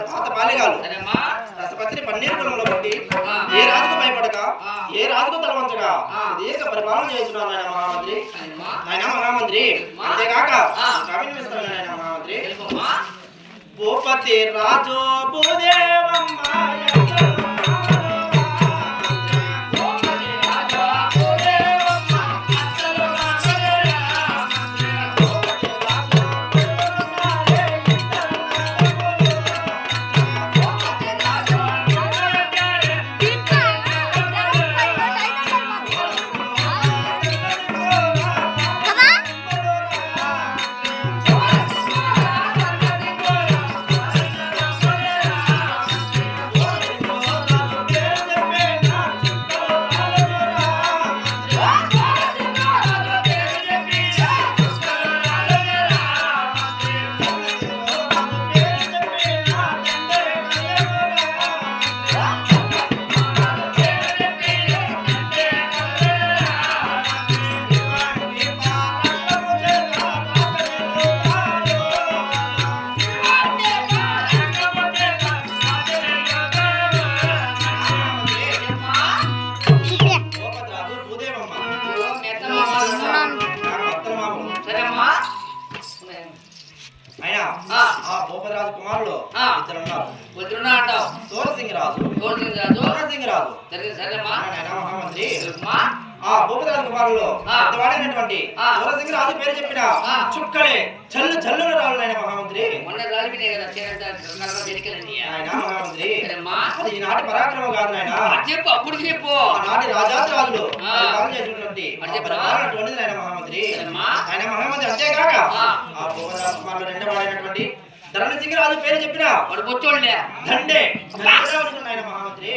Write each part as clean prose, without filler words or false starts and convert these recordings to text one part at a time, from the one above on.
పాత బాల్యగాలు రసపత్రి పన్నీరు కులంలో బట్టి ఏ రాజుకు భయపడక ఏ రాజుకు తలవంచగా దేశ పరిపాలన చేస్తున్నాను ఆయన మహామంత్రి. ఆయన మహామంత్రి అంతేగాక కవినిస్తాను ఆయన మహామంత్రి. భూపతి రాజు భూదేవమ్మ భూపతిరాజు కుమారులు ఇద్దరున్నారు. సూరసింగ్ రాజు సింగ్ రాజు. మహామంత్రి భూపతిరాజు కుమారులు వాడైనటువంటి సూరసింగ్ రాజు పేరు చెప్పిన చుక్కలే చల్లు చల్లులు రాళ్ళు ఆయన మహామంత్రి. మహామంత్రి ఈనాటి పరాక్రమం కాదు నాయన, చెప్పు అప్పుడు చెప్పు. నాటి రాజాది రాజులు చేసినటువంటి ఆయన మహామంత్రి. ఆయన మహామంత్రి అంతేకాక ఆ భూపతిరాజు కుమారులు రెండో వాడైనటువంటి ధరణసింగ్ రాజు పేరు చెప్పిన దండే ఆయన మహామంత్రి.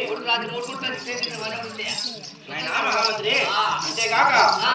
మహామంత్రి అంతేగాక